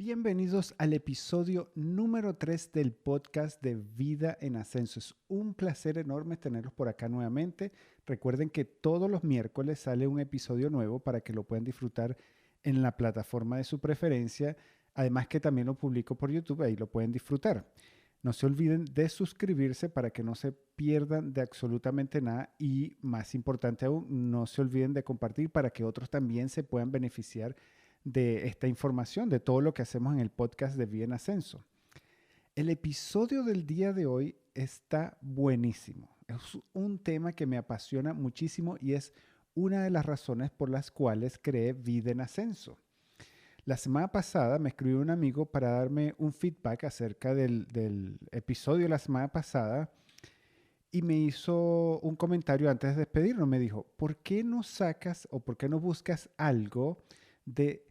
Bienvenidos al episodio número 3 del podcast de Vida en Ascenso. Es un placer enorme tenerlos por acá nuevamente. Recuerden que todos los miércoles sale un episodio nuevo para que lo puedan disfrutar en la plataforma de su preferencia. Además que también lo publico por YouTube, ahí lo pueden disfrutar. No se olviden de suscribirse para que no se pierdan de absolutamente nada y, más importante aún, no se olviden de compartir para que otros también se puedan beneficiar de esta información, de todo lo que hacemos en el podcast de Vida en Ascenso. El episodio del día de hoy está buenísimo. Es un tema que me apasiona muchísimo y es una de las razones por las cuales creé Vida en Ascenso. La semana pasada me escribió un amigo para darme un feedback acerca del episodio de la semana pasada y me hizo un comentario antes de despedirnos. Me dijo, ¿por qué no sacas o por qué no buscas algo de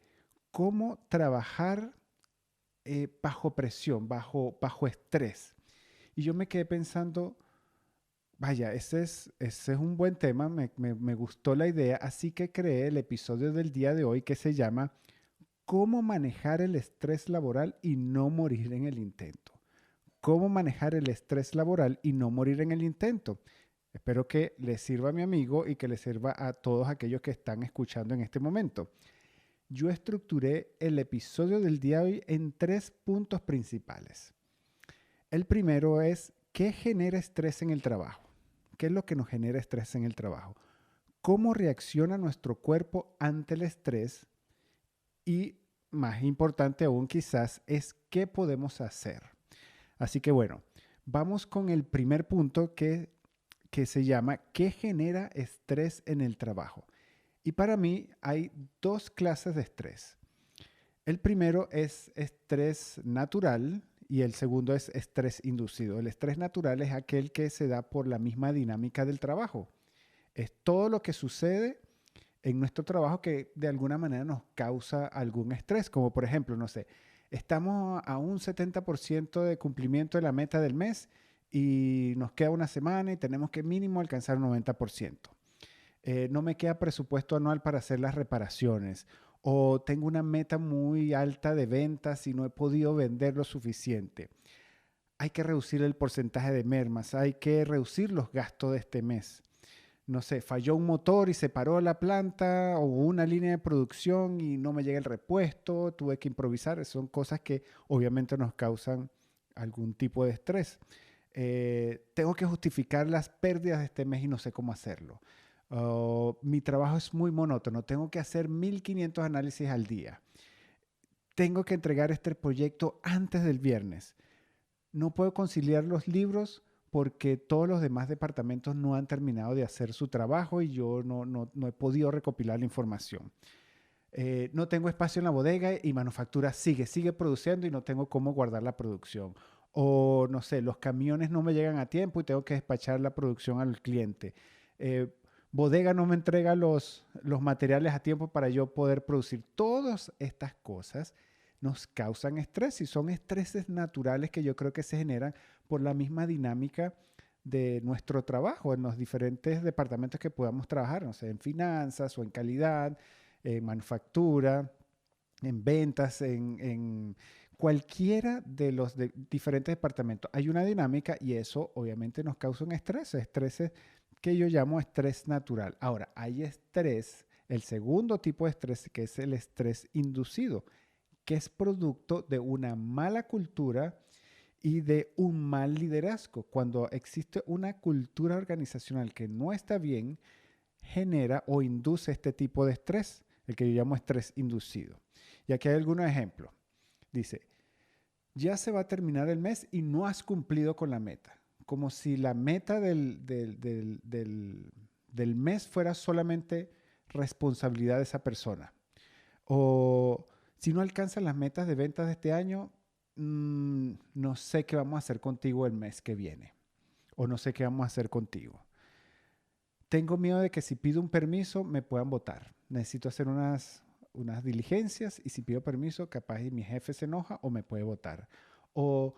cómo trabajar bajo presión, bajo estrés? Y yo me quedé pensando, vaya, ese es un buen tema, me gustó la idea, así que creé el episodio del día de hoy que se llama ¿Cómo manejar el estrés laboral y no morir en el intento? ¿Cómo manejar el estrés laboral y no morir en el intento? Espero que le sirva a mi amigo y que le sirva a todos aquellos que están escuchando en este momento. Yo estructuré el episodio del día de hoy en 3 puntos principales. El primero es, ¿qué genera estrés en el trabajo? ¿Qué es lo que nos genera estrés en el trabajo? ¿Cómo reacciona nuestro cuerpo ante el estrés? Y más importante aún quizás es, ¿qué podemos hacer? Así que bueno, vamos con el primer punto que se llama, ¿qué genera estrés en el trabajo? Y para mí hay dos clases de estrés. El primero es estrés natural y el segundo es estrés inducido. El estrés natural es aquel que se da por la misma dinámica del trabajo. Es todo lo que sucede en nuestro trabajo que de alguna manera nos causa algún estrés, como por ejemplo, no sé, estamos a un 70% de cumplimiento de la meta del mes y nos queda una semana y tenemos que mínimo alcanzar un 90%. No me queda presupuesto anual para hacer las reparaciones o tengo una meta muy alta de ventas y no he podido vender lo suficiente. Hay que reducir el porcentaje de mermas, hay que reducir los gastos de este mes. No sé, falló un motor y se paró la planta o una línea de producción y no me llega el repuesto, tuve que improvisar. Son cosas que obviamente nos causan algún tipo de estrés. Tengo que justificar las pérdidas de este mes y no sé cómo hacerlo. Mi trabajo es muy monótono, tengo que hacer 1500 análisis al día. Tengo que entregar este proyecto antes del viernes. No puedo conciliar los libros porque todos los demás departamentos no han terminado de hacer su trabajo y yo no he podido recopilar la información. No tengo espacio en la bodega y manufactura sigue produciendo y no tengo cómo guardar la producción. O no sé, los camiones no me llegan a tiempo y tengo que despachar la producción al cliente. Eh, Bodega no me entrega los materiales a tiempo para yo poder producir. Todas estas cosas nos causan estrés y son estreses naturales que yo creo que se generan por la misma dinámica de nuestro trabajo en los diferentes departamentos que podamos trabajar, no sé, en finanzas o en calidad, en manufactura, en ventas, en cualquiera de los diferentes departamentos. Hay una dinámica y eso obviamente nos causa un estrés, estrés que yo llamo estrés natural. Ahora, hay estrés, el segundo tipo de estrés que es el estrés inducido, que es producto de una mala cultura y de un mal liderazgo. Cuando existe una cultura organizacional que no está bien, genera o induce este tipo de estrés, el que yo llamo estrés inducido. Y aquí hay algunos ejemplos. Dice, ya se va a terminar el mes y no has cumplido con la meta. Como si la meta del mes fuera solamente responsabilidad de esa persona. O si no alcanzas las metas de ventas de este año, no sé qué vamos a hacer contigo el mes que viene. O no sé qué vamos a hacer contigo. Tengo miedo de que si pido un permiso me puedan votar. Necesito hacer unas diligencias y si pido permiso, capaz y mi jefe se enoja o me puede votar. O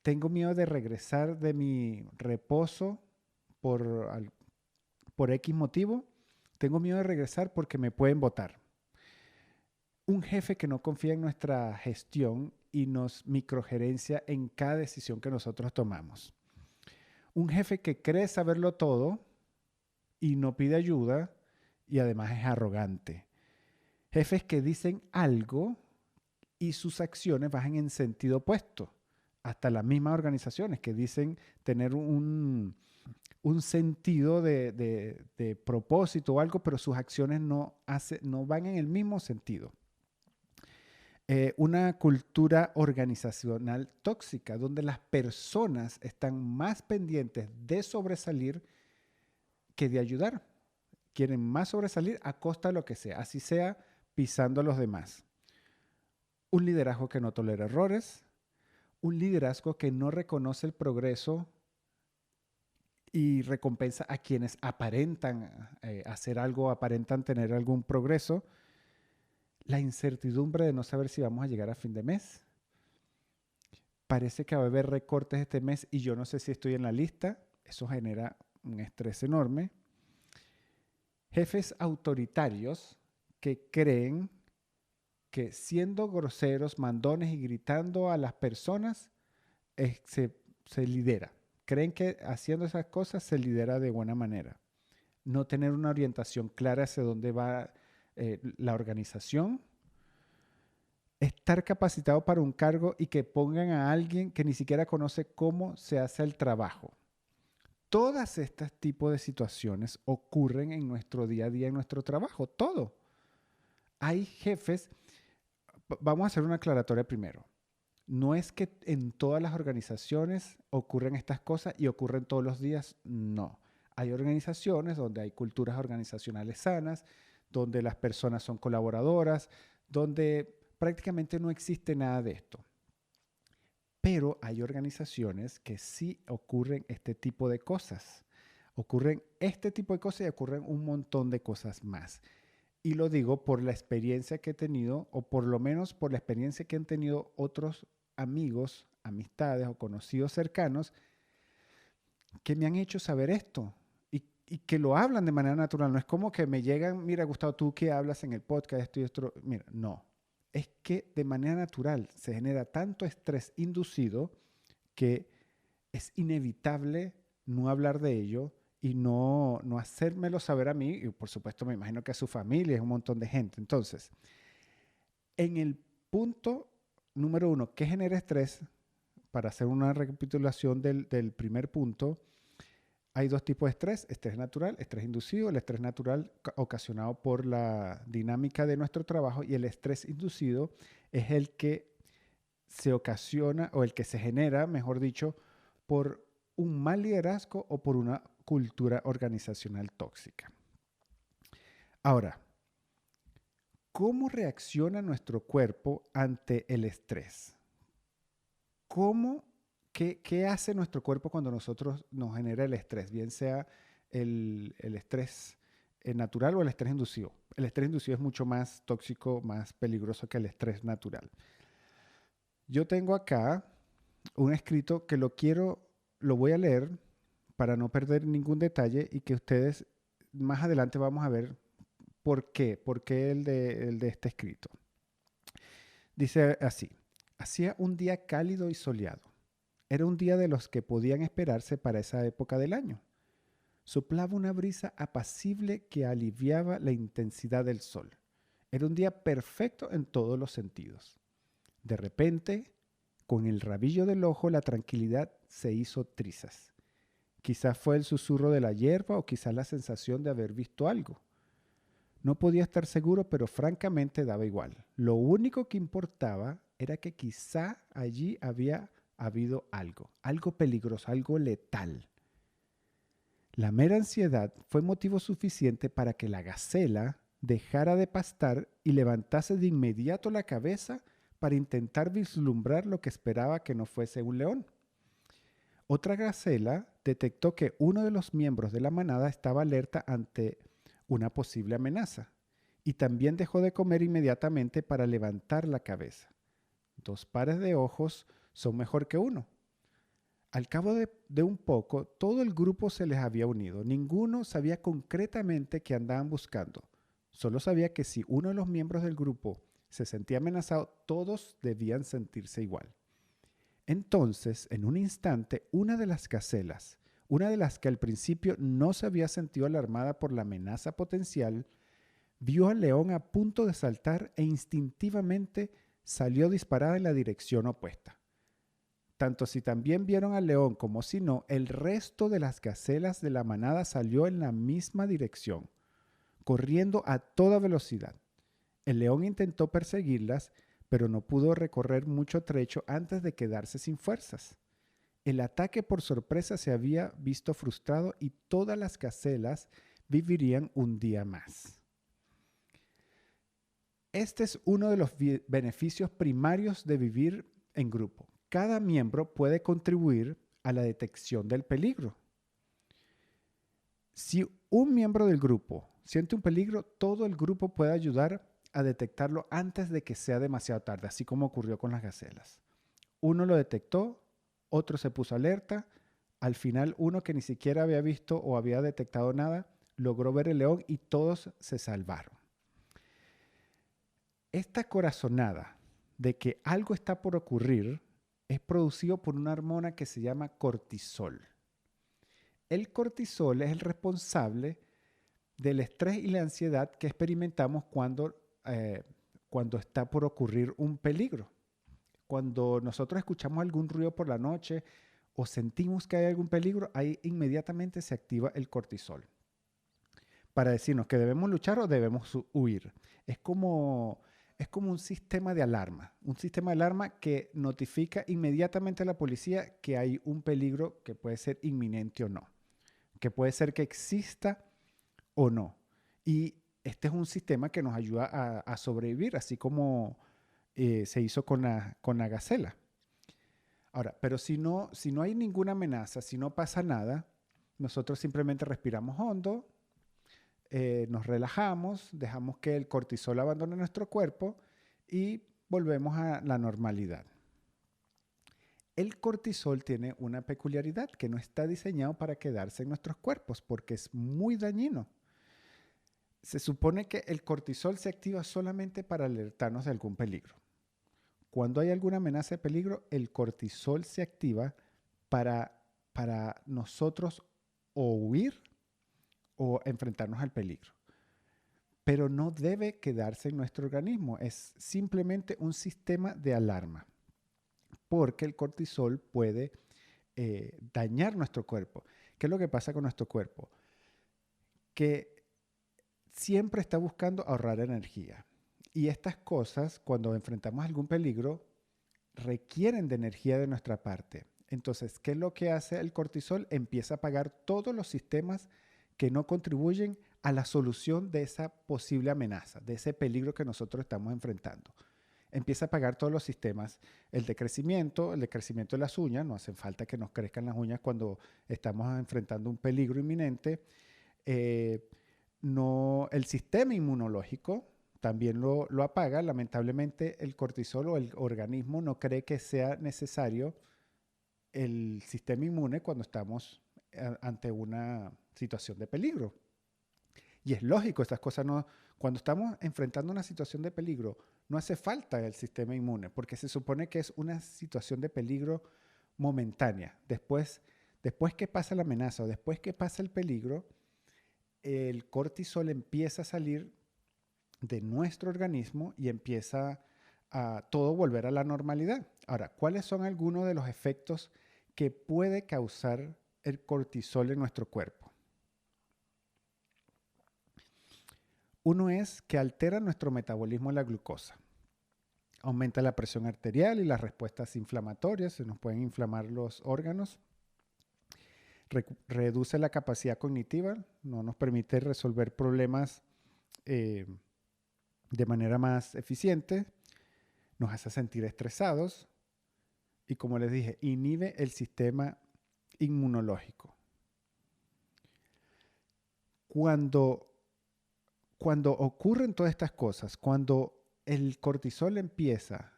tengo miedo de regresar de mi reposo por, por X motivo. Tengo miedo de regresar porque me pueden votar. Un jefe que no confía en nuestra gestión y nos microgerencia en cada decisión que nosotros tomamos. Un jefe que cree saberlo todo y no pide ayuda y además es arrogante. Jefes que dicen algo y sus acciones van en sentido opuesto. Hasta las mismas organizaciones que dicen tener un sentido de propósito o algo, pero sus acciones no van en el mismo sentido. Una cultura organizacional tóxica, donde las personas están más pendientes de sobresalir que de ayudar. Quieren más sobresalir a costa de lo que sea, así sea pisando a los demás. Un liderazgo que no tolera errores, un liderazgo que no reconoce el progreso y recompensa a quienes aparentan hacer algo, aparentan tener algún progreso. La incertidumbre de no saber si vamos a llegar a fin de mes. Parece que va a haber recortes este mes y yo no sé si estoy en la lista. Eso genera un estrés enorme. Jefes autoritarios que creen que siendo groseros, mandones y gritando a las personas se lidera. Creen que haciendo esas cosas se lidera de buena manera. No tener una orientación clara hacia dónde va la organización. Estar capacitado para un cargo y que pongan a alguien que ni siquiera conoce cómo se hace el trabajo. Todas estas tipos de situaciones ocurren en nuestro día a día, en nuestro trabajo, todo. Hay jefes, vamos a hacer una aclaratoria primero. No es que en todas las organizaciones ocurren estas cosas y ocurren todos los días, no. Hay organizaciones donde hay culturas organizacionales sanas, donde las personas son colaboradoras, donde prácticamente no existe nada de esto. Pero hay organizaciones que sí ocurren este tipo de cosas. Ocurren este tipo de cosas y ocurren un montón de cosas más. Y lo digo por la experiencia que he tenido, o por lo menos por la experiencia que han tenido otros amigos, amistades o conocidos cercanos que me han hecho saber esto y que lo hablan de manera natural. No es como que me llegan, mira, Gustavo, tú que hablas en el podcast, esto y esto. Mira, no. Es que de manera natural se genera tanto estrés inducido que es inevitable no hablar de ello y no hacérmelo saber a mí, y por supuesto me imagino que a su familia, es un montón de gente. Entonces, en el punto número 1, ¿qué genera estrés? Para hacer una recapitulación del primer punto, hay dos tipos de estrés natural, estrés inducido. El estrés natural ocasionado por la dinámica de nuestro trabajo y el estrés inducido es el que se ocasiona o el que se genera, mejor dicho, por un mal liderazgo o por una cultura organizacional tóxica. Ahora, ¿cómo reacciona nuestro cuerpo ante el estrés? ¿Qué hace nuestro cuerpo cuando nosotros nos genera el estrés? Bien sea el estrés natural o el estrés inducido. El estrés inducido es mucho más tóxico, más peligroso que el estrés natural. Yo tengo acá un escrito que lo voy a leer para no perder ningún detalle y que ustedes más adelante vamos a ver por qué el de este escrito. Dice así: hacía un día cálido y soleado. Era un día de los que podían esperarse para esa época del año. Soplaba una brisa apacible que aliviaba la intensidad del sol. Era un día perfecto en todos los sentidos. De repente, con el rabillo del ojo, la tranquilidad se hizo trizas. Quizás fue el susurro de la hierba o quizás la sensación de haber visto algo. No podía estar seguro, pero francamente daba igual. Lo único que importaba era que quizá allí había habido algo peligroso, algo letal. La mera ansiedad fue motivo suficiente para que la gacela dejara de pastar y levantase de inmediato la cabeza para intentar vislumbrar lo que esperaba que no fuese un león. Otra gacela detectó que uno de los miembros de la manada estaba alerta ante una posible amenaza y también dejó de comer inmediatamente para levantar la cabeza. Dos pares de ojos son mejor que uno. Al cabo de un poco, todo el grupo se les había unido. Ninguno sabía concretamente qué andaban buscando. Solo sabía que si uno de los miembros del grupo se sentía amenazado, todos debían sentirse igual. Entonces, en un instante, una de las gacelas, una de las que al principio no se había sentido alarmada por la amenaza potencial, vio al león a punto de saltar e instintivamente salió disparada en la dirección opuesta. Tanto si también vieron al león como si no, el resto de las gacelas de la manada salió en la misma dirección, corriendo a toda velocidad. El león intentó perseguirlas, pero no pudo recorrer mucho trecho antes de quedarse sin fuerzas. El ataque por sorpresa se había visto frustrado y todas las gacelas vivirían un día más. Este es uno de los beneficios primarios de vivir en grupo. Cada miembro puede contribuir a la detección del peligro. Si un miembro del grupo siente un peligro, todo el grupo puede ayudar a detectarlo antes de que sea demasiado tarde, así como ocurrió con las gacelas. Uno lo detectó, otro se puso alerta, al final uno que ni siquiera había visto o había detectado nada, logró ver el león y todos se salvaron. Esta corazonada de que algo está por ocurrir es producido por una hormona que se llama cortisol. El cortisol es el responsable del estrés y la ansiedad que experimentamos cuando está por ocurrir un peligro. Cuando nosotros escuchamos algún ruido por la noche o sentimos que hay algún peligro, ahí inmediatamente se activa el cortisol para decirnos que debemos luchar o debemos huir. Es como un sistema de alarma que notifica inmediatamente a la policía que hay un peligro que puede ser inminente o no, que puede ser que exista o no. Y este es un sistema que nos ayuda a sobrevivir, así como se hizo con la gacela. Ahora, pero si no hay ninguna amenaza, si no pasa nada, nosotros simplemente respiramos hondo, nos relajamos, dejamos que el cortisol abandone nuestro cuerpo y volvemos a la normalidad. El cortisol tiene una peculiaridad que no está diseñado para quedarse en nuestros cuerpos porque es muy dañino. Se supone que el cortisol se activa solamente para alertarnos de algún peligro. Cuando hay alguna amenaza de peligro, el cortisol se activa para nosotros o huir o enfrentarnos al peligro. Pero no debe quedarse en nuestro organismo. Es simplemente un sistema de alarma. Porque el cortisol puede dañar nuestro cuerpo. ¿Qué es lo que pasa con nuestro cuerpo? Que siempre está buscando ahorrar energía. Y estas cosas, cuando enfrentamos algún peligro, requieren de energía de nuestra parte. Entonces, ¿qué es lo que hace el cortisol? Empieza a apagar todos los sistemas que no contribuyen a la solución de esa posible amenaza, de ese peligro que nosotros estamos enfrentando. Empieza a apagar todos los sistemas, el de crecimiento de las uñas, no hace falta que nos crezcan las uñas cuando estamos enfrentando un peligro inminente. El sistema inmunológico también lo apaga. Lamentablemente el cortisol o el organismo no cree que sea necesario el sistema inmune cuando estamos ante una situación de peligro. Y es lógico, estas cosas no, cuando estamos enfrentando una situación de peligro, no hace falta el sistema inmune, porque se supone que es una situación de peligro momentánea. Después que pasa la amenaza o después que pasa el peligro, el cortisol empieza a salir de nuestro organismo y empieza a todo volver a la normalidad. Ahora, ¿cuáles son algunos de los efectos que puede causar el cortisol en nuestro cuerpo? Uno es que altera nuestro metabolismo de la glucosa. Aumenta la presión arterial y las respuestas inflamatorias, se nos pueden inflamar los órganos. Reduce la capacidad cognitiva, no nos permite resolver problemas de manera más eficiente, nos hace sentir estresados y, como les dije, inhibe el sistema inmunológico. Cuando ocurren todas estas cosas, cuando el cortisol empieza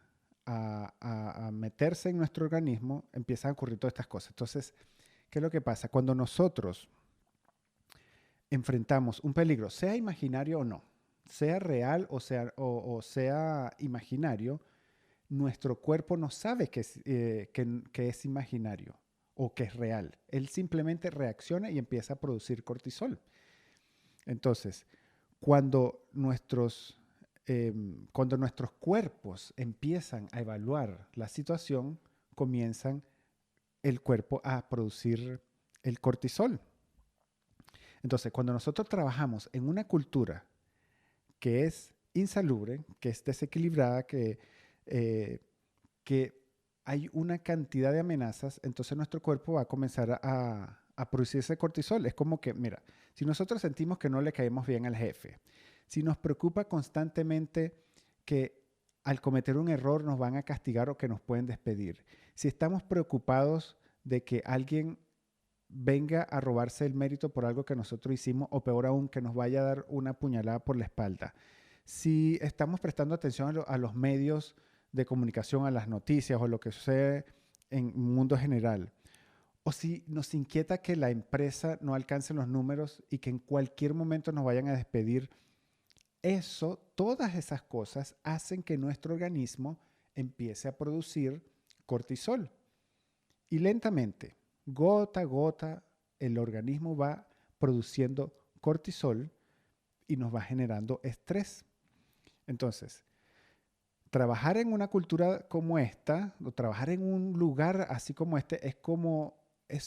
a meterse en nuestro organismo, empiezan a ocurrir todas estas cosas. Entonces, ¿qué es lo que pasa? Cuando nosotros enfrentamos un peligro, sea imaginario o no, sea real o sea imaginario, nuestro cuerpo no sabe que es imaginario o que es real. Él simplemente reacciona y empieza a producir cortisol. Entonces, cuando cuando nuestros cuerpos empiezan a evaluar la situación, comienzan el cuerpo a producir el cortisol. Entonces, cuando nosotros trabajamos en una cultura que es insalubre, que es desequilibrada, eh, que hay una cantidad de amenazas, entonces nuestro cuerpo va a comenzar a producir ese cortisol. Es como que, mira, si nosotros sentimos que no le caemos bien al jefe, si nos preocupa constantemente que al cometer un error nos van a castigar o que nos pueden despedir, si estamos preocupados de que alguien venga a robarse el mérito por algo que nosotros hicimos o peor aún, que nos vaya a dar una puñalada por la espalda, si estamos prestando atención a los medios de comunicación, a las noticias o lo que sucede en el mundo general, o si nos inquieta que la empresa no alcance los números y que en cualquier momento nos vayan a despedir, todas esas cosas hacen que nuestro organismo empiece a producir cortisol. Y lentamente, gota a gota, el organismo va produciendo cortisol y nos va generando estrés. Entonces, trabajar en una cultura como esta, o trabajar en un lugar así como este, es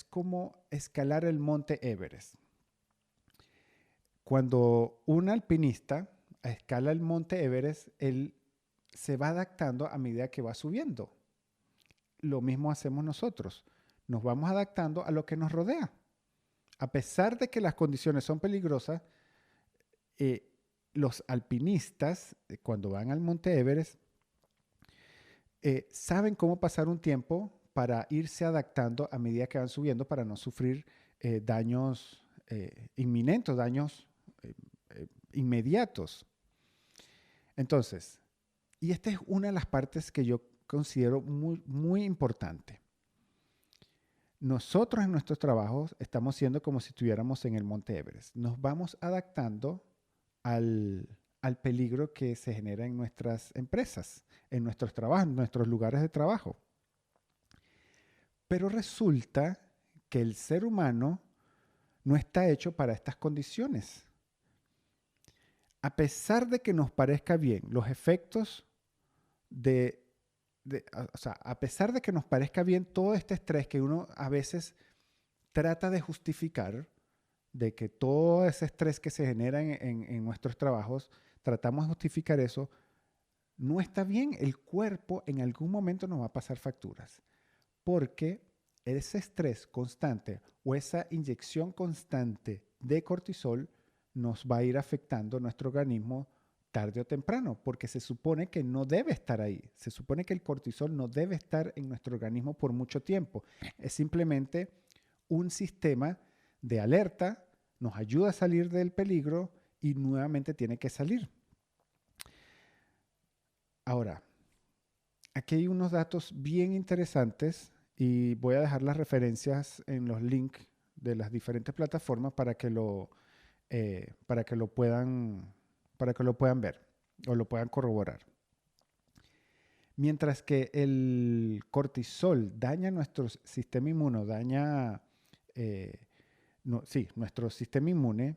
como escalar el monte Everest. Cuando un alpinista escala el monte Everest, él se va adaptando a medida que va subiendo. Lo mismo hacemos nosotros. Nos vamos adaptando a lo que nos rodea. A pesar de que las condiciones son peligrosas, eh, los alpinistas, cuando van al monte Everest, saben cómo pasar un tiempo para irse adaptando a medida que van subiendo para no sufrir daños inminentes, daños eh, inmediatos. Entonces, y esta es una de las partes que yo considero muy, muy importante. Nosotros en nuestros trabajos estamos siendo como si estuviéramos en el Monte Everest. Nos vamos adaptando al peligro que se genera en nuestras empresas, en nuestros trabajos, en nuestros lugares de trabajo. Pero resulta que el ser humano no está hecho para estas condiciones. A pesar de que nos parezca bien, los efectos o sea, a pesar de que nos parezca bien todo este estrés que uno a veces trata de justificar, de que todo ese estrés que se genera en nuestros trabajos, tratamos de justificar eso, no está bien. El cuerpo en algún momento nos va a pasar facturas, porque ese estrés constante o esa inyección constante de cortisol nos va a ir afectando nuestro organismo tarde o temprano, porque se supone que no debe estar ahí. Se supone que el cortisol no debe estar en nuestro organismo por mucho tiempo. Es simplemente un sistema de alerta, nos ayuda a salir del peligro y nuevamente tiene que salir. Ahora, aquí hay unos datos bien interesantes y voy a dejar las referencias en los links de las diferentes plataformas para que lo para que lo puedan ver o lo puedan corroborar. Mientras que el cortisol daña nuestro sistema inmune, nuestro sistema inmune,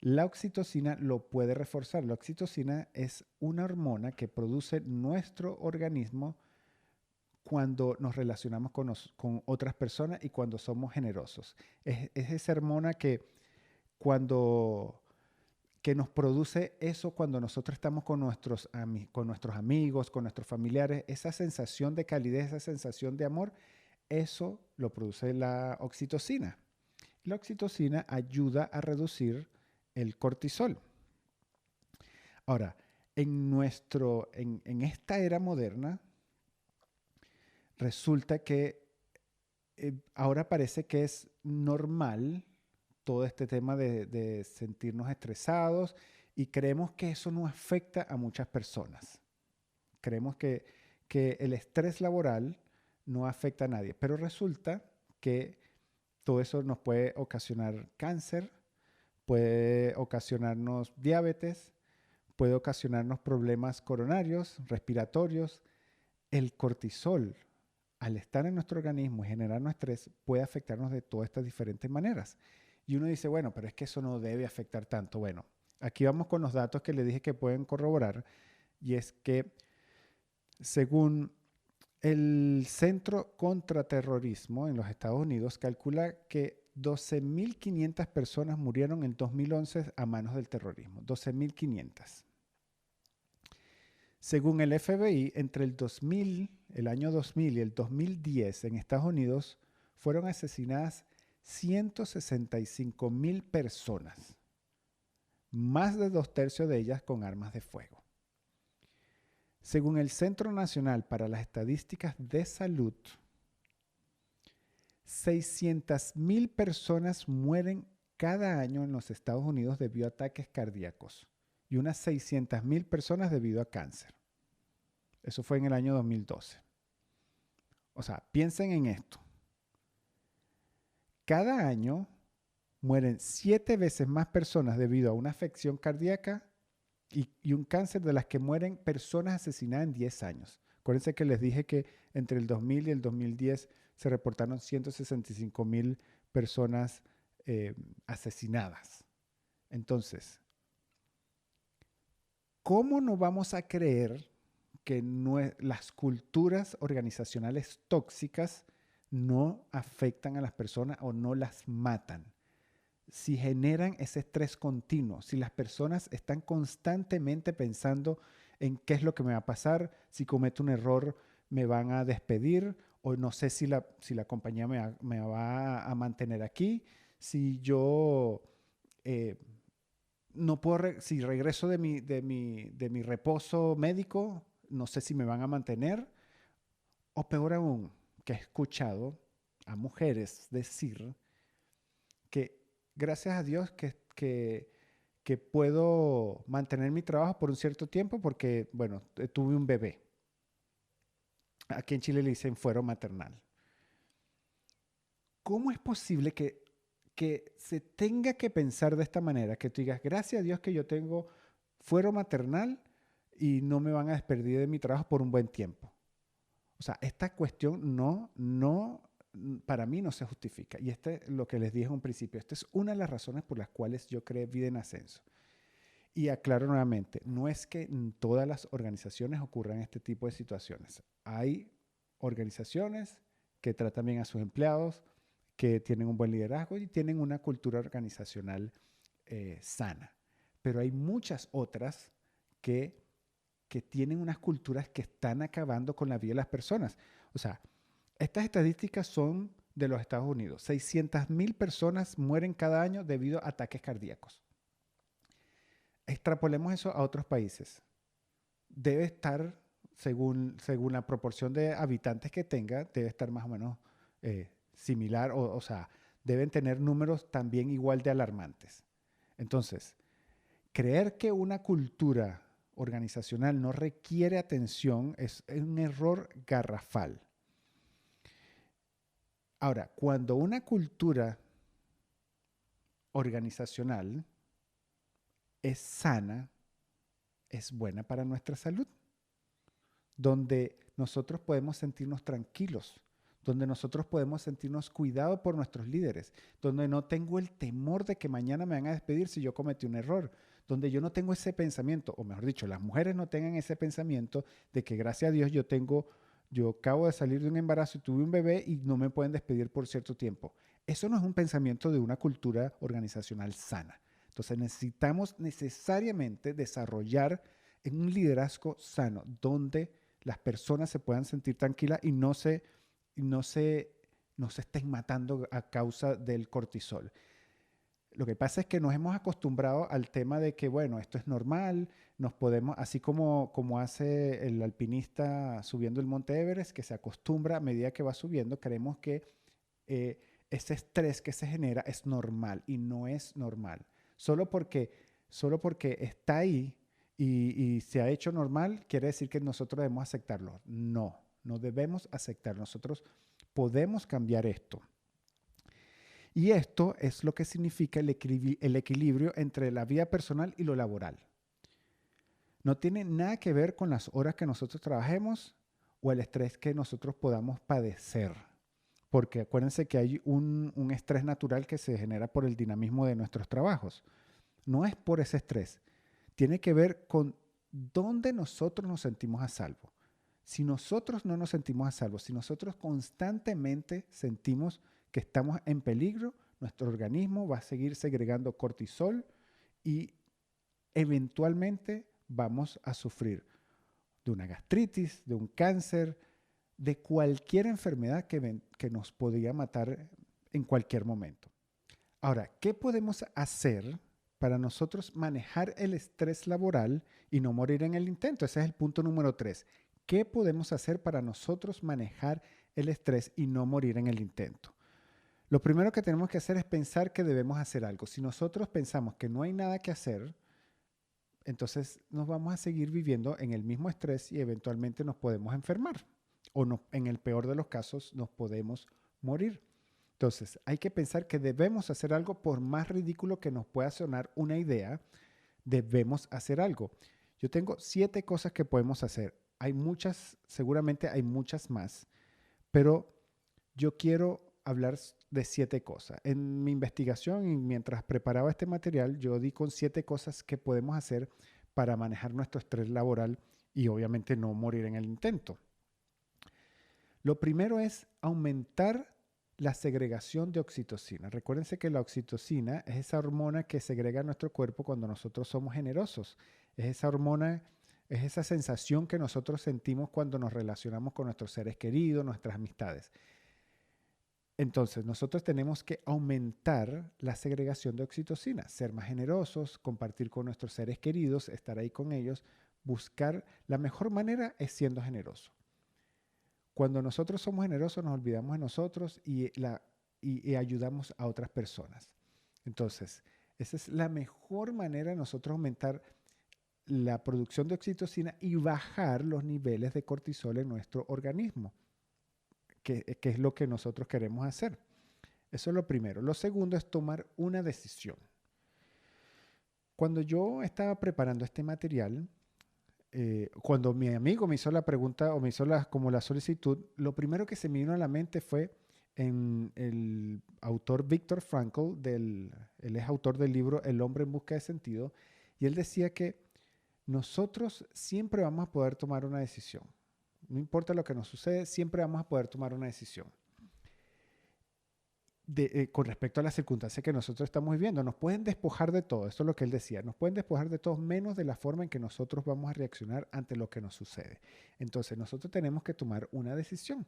la oxitocina lo puede reforzar. La oxitocina es una hormona que produce nuestro organismo cuando nos relacionamos con otras personas y cuando somos generosos. Es esa hormona cuando que nos produce eso cuando nosotros estamos con nuestros amigos, con nuestros familiares, esa sensación de calidez, esa sensación de amor, eso lo produce la oxitocina. La oxitocina ayuda a reducir el cortisol. Ahora, en esta era moderna, resulta que ahora parece que es normal todo este tema de sentirnos estresados y creemos que eso no afecta a muchas personas. Creemos que el estrés laboral no afecta a nadie, pero resulta que todo eso nos puede ocasionar cáncer, puede ocasionarnos diabetes, puede ocasionarnos problemas coronarios, respiratorios. El cortisol, al estar en nuestro organismo y generarnos estrés, puede afectarnos de todas estas diferentes maneras. Y uno dice, bueno, pero es que eso no debe afectar tanto. Bueno, aquí vamos con los datos que le dije que pueden corroborar, y es que según el Centro contra Terrorismo en los Estados Unidos, calcula que 12.500 personas murieron en 2011 a manos del terrorismo. 12.500. Según el FBI, entre el año 2000 y el 2010 en Estados Unidos fueron asesinadas 165.000 personas, más de 2/3 de ellas con armas de fuego. Según el Centro Nacional para las Estadísticas de Salud, 600.000 personas mueren cada año en los Estados Unidos debido a ataques cardíacos y unas 600.000 personas debido a cáncer. Eso fue en el año 2012. O sea, piensen en esto. Cada año mueren 7 veces más personas debido a una afección cardíaca y un cáncer de las que mueren personas asesinadas en 10 años. Acuérdense que les dije que entre el 2000 y el 2010 se reportaron 165.000 personas asesinadas. Entonces, ¿cómo no vamos a creer que las culturas organizacionales tóxicas no afectan a las personas o no las matan? Si generan ese estrés continuo, si las personas están constantemente pensando en qué es lo que me va a pasar, si cometo un error me van a despedir o no sé si la compañía me va a mantener aquí, si yo no puedo, si regreso de mi reposo médico, no sé si me van a mantener, o peor aún, que he escuchado a mujeres decir que gracias a Dios que puedo mantener mi trabajo por un cierto tiempo porque, bueno, tuve un bebé. Aquí en Chile le dicen fuero maternal. ¿Cómo es posible que se tenga que pensar de esta manera? Que tú digas, gracias a Dios que yo tengo fuero maternal y no me van a despedir de mi trabajo por un buen tiempo. O sea, esta cuestión para mí no se justifica. Y este es lo que les dije en un principio. Esta es una de las razones por las cuales yo creé Vida en Ascenso. Y aclaro nuevamente, no es que en todas las organizaciones ocurran este tipo de situaciones. Hay organizaciones que tratan bien a sus empleados, que tienen un buen liderazgo y tienen una cultura organizacional sana. Pero hay muchas otras que tienen unas culturas que están acabando con la vida de las personas. O sea, estas estadísticas son de los Estados Unidos. 600.000 personas mueren cada año debido a ataques cardíacos. Extrapolemos eso a otros países. Debe estar, según la proporción de habitantes que tenga, debe estar más o menos similar, o sea, deben tener números también igual de alarmantes. Entonces, creer que una cultura organizacional no requiere atención es un error garrafal. Ahora, cuando una cultura organizacional es sana, es buena para nuestra salud, donde nosotros podemos sentirnos tranquilos, donde nosotros podemos sentirnos cuidados por nuestros líderes, donde no tengo el temor de que mañana me van a despedir si yo cometí un error, donde yo no tengo ese pensamiento, o mejor dicho, las mujeres no tengan ese pensamiento de que gracias a Dios yo acabo de salir de un embarazo y tuve un bebé y no me pueden despedir por cierto tiempo. Eso no es un pensamiento de una cultura organizacional sana. Entonces necesitamos necesariamente desarrollar un liderazgo sano, donde las personas se puedan sentir tranquilas y no se estén matando a causa del cortisol. Lo que pasa es que nos hemos acostumbrado al tema de que, bueno, esto es normal, nos podemos, así como hace el alpinista subiendo el Monte Everest, que se acostumbra a medida que va subiendo, creemos que ese estrés que se genera es normal y no es normal. Solo porque está ahí y se ha hecho normal, quiere decir que nosotros debemos aceptarlo. No, no debemos aceptarlo. Nosotros podemos cambiar esto. Y esto es lo que significa el equilibrio entre la vida personal y lo laboral. No tiene nada que ver con las horas que nosotros trabajemos o el estrés que nosotros podamos padecer. Porque acuérdense que hay un estrés natural que se genera por el dinamismo de nuestros trabajos. No es por ese estrés. Tiene que ver con dónde nosotros nos sentimos a salvo. Si nosotros no nos sentimos a salvo, si nosotros constantemente sentimos que estamos en peligro, nuestro organismo va a seguir segregando cortisol y eventualmente vamos a sufrir de una gastritis, de un cáncer, de cualquier enfermedad que nos podría matar en cualquier momento. Ahora, ¿qué podemos hacer para nosotros manejar el estrés laboral y no morir en el intento? Ese es el punto número 3. ¿Qué podemos hacer para nosotros manejar el estrés y no morir en el intento? Lo primero que tenemos que hacer es pensar que debemos hacer algo. Si nosotros pensamos que no hay nada que hacer, entonces nos vamos a seguir viviendo en el mismo estrés y eventualmente nos podemos enfermar o no, en el peor de los casos nos podemos morir. Entonces hay que pensar que debemos hacer algo por más ridículo que nos pueda sonar una idea, debemos hacer algo. Yo tengo 7 cosas que podemos hacer. Hay muchas, seguramente hay muchas más, pero yo quiero hablar de 7 cosas. En mi investigación y mientras preparaba este material, yo di con 7 cosas que podemos hacer para manejar nuestro estrés laboral y obviamente no morir en el intento. Lo primero es aumentar la segregación de oxitocina. Recuérdense que la oxitocina es esa hormona que segrega nuestro cuerpo cuando nosotros somos generosos. Es esa hormona, es esa sensación que nosotros sentimos cuando nos relacionamos con nuestros seres queridos, nuestras amistades. Entonces, nosotros tenemos que aumentar la segregación de oxitocina, ser más generosos, compartir con nuestros seres queridos, estar ahí con ellos, buscar la mejor manera es siendo generoso. Cuando nosotros somos generosos nos olvidamos de nosotros y ayudamos a otras personas. Entonces, esa es la mejor manera de nosotros aumentar la producción de oxitocina y bajar los niveles de cortisol en nuestro organismo, que es lo que nosotros queremos hacer. Eso es lo primero. Lo segundo es tomar una decisión. Cuando yo estaba preparando este material, cuando mi amigo me hizo la pregunta o me hizo como la solicitud, lo primero que se me vino a la mente fue en el autor Viktor Frankl, él es autor del libro El hombre en busca de sentido, y él decía que nosotros siempre vamos a poder tomar una decisión. No importa lo que nos sucede, siempre vamos a poder tomar una decisión. Con respecto a las circunstancias que nosotros estamos viviendo. Nos pueden despojar de todo, esto es lo que él decía, nos pueden despojar de todo menos de la forma en que nosotros vamos a reaccionar ante lo que nos sucede. Entonces nosotros tenemos que tomar una decisión.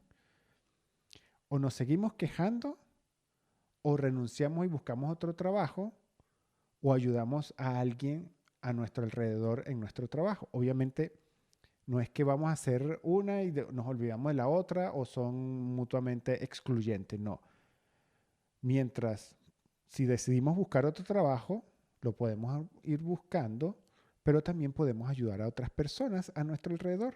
O nos seguimos quejando, o renunciamos y buscamos otro trabajo, o ayudamos a alguien a nuestro alrededor en nuestro trabajo. Obviamente no es que vamos a hacer una y nos olvidamos de la otra o son mutuamente excluyentes, no. Mientras, si decidimos buscar otro trabajo, lo podemos ir buscando, pero también podemos ayudar a otras personas a nuestro alrededor.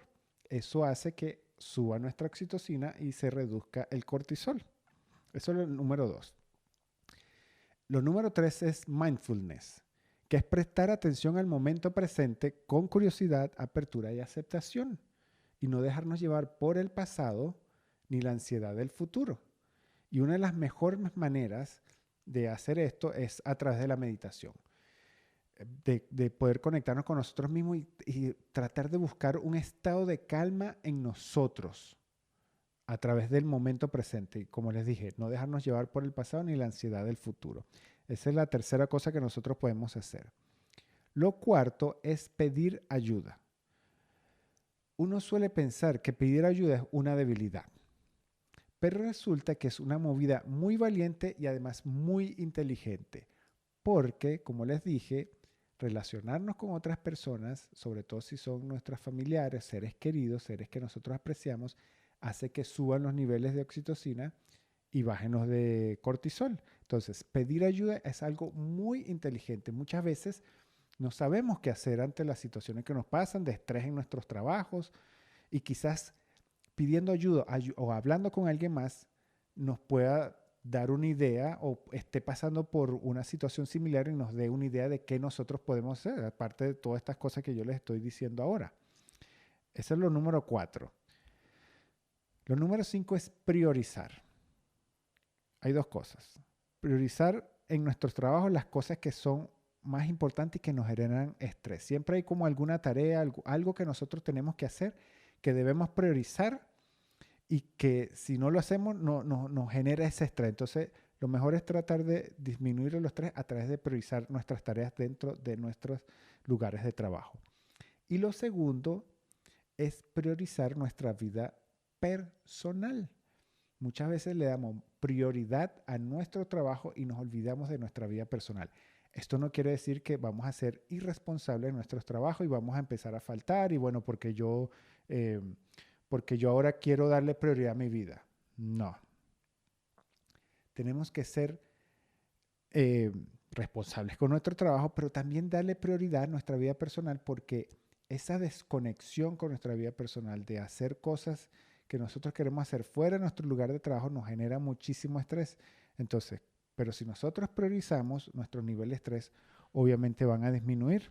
Eso hace que suba nuestra oxitocina y se reduzca el cortisol. Eso es lo número 2. Lo número 3 es mindfulness, que es prestar atención al momento presente con curiosidad, apertura y aceptación, y no dejarnos llevar por el pasado ni la ansiedad del futuro. Y una de las mejores maneras de hacer esto es a través de la meditación, de poder conectarnos con nosotros mismos y tratar de buscar un estado de calma en nosotros a través del momento presente. Y como les dije, no dejarnos llevar por el pasado ni la ansiedad del futuro. Esa es la tercera cosa que nosotros podemos hacer. Lo cuarto es pedir ayuda. Uno suele pensar que pedir ayuda es una debilidad. Pero resulta que es una movida muy valiente y además muy inteligente, porque, como les dije, relacionarnos con otras personas, sobre todo si son nuestros familiares, seres queridos, seres que nosotros apreciamos, hace que suban los niveles de oxitocina y bajen los de cortisol. Entonces, pedir ayuda es algo muy inteligente. Muchas veces no sabemos qué hacer ante las situaciones que nos pasan, de estrés en nuestros trabajos, y quizás pidiendo ayuda o hablando con alguien más nos pueda dar una idea o esté pasando por una situación similar y nos dé una idea de qué nosotros podemos hacer, aparte de todas estas cosas que yo les estoy diciendo ahora. Eso es lo número 4. Lo número 5 es priorizar. Hay dos cosas. Priorizar en nuestros trabajos las cosas que son más importantes y que nos generan estrés. Siempre hay como alguna tarea, algo que nosotros tenemos que hacer, que debemos priorizar y que si no lo hacemos nos genera ese estrés. Entonces, lo mejor es tratar de disminuir el estrés a través de priorizar nuestras tareas dentro de nuestros lugares de trabajo. Y lo segundo es priorizar nuestra vida personal. Muchas veces le damos prioridad a nuestro trabajo y nos olvidamos de nuestra vida personal. Esto no quiere decir que vamos a ser irresponsables en nuestros trabajos y vamos a empezar a faltar y bueno, porque yo ahora quiero darle prioridad a mi vida. No. Tenemos que ser responsables con nuestro trabajo, pero también darle prioridad a nuestra vida personal porque esa desconexión con nuestra vida personal de hacer cosas que nosotros queremos hacer fuera de nuestro lugar de trabajo nos genera muchísimo estrés. Entonces, pero si nosotros priorizamos, nuestros niveles de estrés obviamente van a disminuir.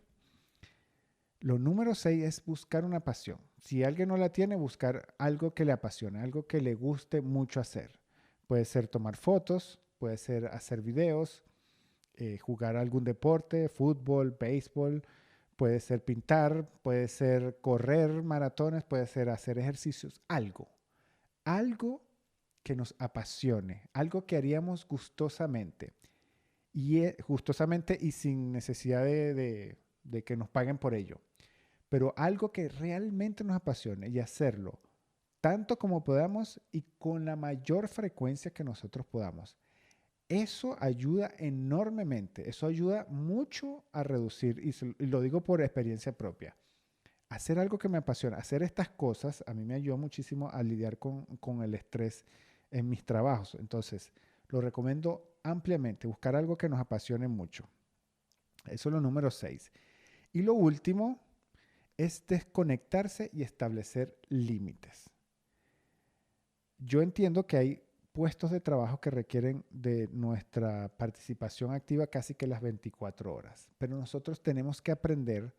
Lo número 6 es buscar una pasión. Si alguien no la tiene, buscar algo que le apasione, algo que le guste mucho hacer. Puede ser tomar fotos, puede ser hacer videos, jugar algún deporte, fútbol, béisbol, puede ser pintar, puede ser correr maratones, puede ser hacer ejercicios, algo que nos apasione, algo que haríamos gustosamente y sin necesidad de que nos paguen por ello, pero algo que realmente nos apasione y hacerlo tanto como podamos y con la mayor frecuencia que nosotros podamos. Eso ayuda enormemente, eso ayuda mucho a reducir, y lo digo por experiencia propia. Hacer algo que me apasiona, hacer estas cosas, a mí me ayuda muchísimo a lidiar con el estrés en mis trabajos. Entonces, lo recomiendo ampliamente, buscar algo que nos apasione mucho. Eso es lo número 6. Y lo último es desconectarse y establecer límites. Yo entiendo que hay puestos de trabajo que requieren de nuestra participación activa casi que las 24 horas, pero nosotros tenemos que aprender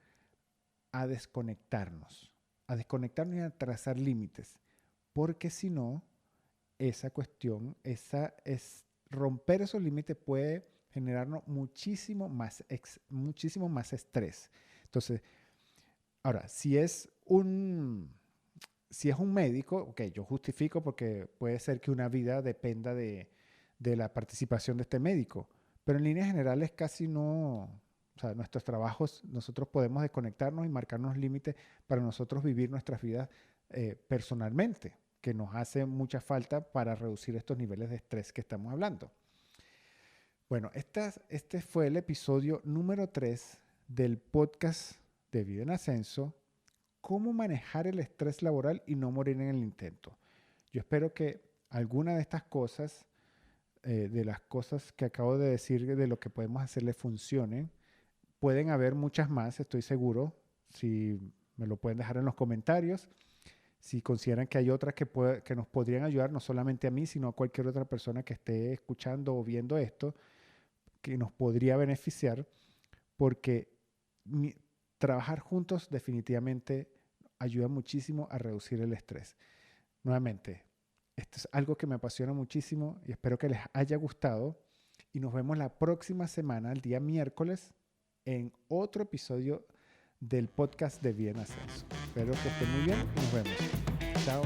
a desconectarnos y a trazar límites, porque si no, esa cuestión, romper esos límites puede generarnos muchísimo más estrés. Entonces, ahora, si es un médico, ok, yo justifico porque puede ser que una vida dependa de la participación de este médico, pero en líneas generales casi no, o sea, nuestros trabajos, nosotros podemos desconectarnos y marcarnos límites para nosotros vivir nuestras vidas personalmente, que nos hace mucha falta para reducir estos niveles de estrés que estamos hablando. Bueno, este fue el episodio número 3 del podcast de Vida en Ascenso. Cómo manejar el estrés laboral y no morir en el intento. Yo espero que alguna de estas cosas, de las cosas que acabo de decir, de lo que podemos hacer, le funcione. Pueden haber muchas más, estoy seguro. Si me lo pueden dejar en los comentarios. Si consideran que hay otras que nos podrían ayudar, no solamente a mí, sino a cualquier otra persona que esté escuchando o viendo esto, que nos podría beneficiar, porque trabajar juntos definitivamente ayuda muchísimo a reducir el estrés. Nuevamente, esto es algo que me apasiona muchísimo y espero que les haya gustado. Y nos vemos la próxima semana, el día miércoles, en otro episodio del podcast de Vida en Ascenso. Espero que estén muy bien y nos vemos. Chao.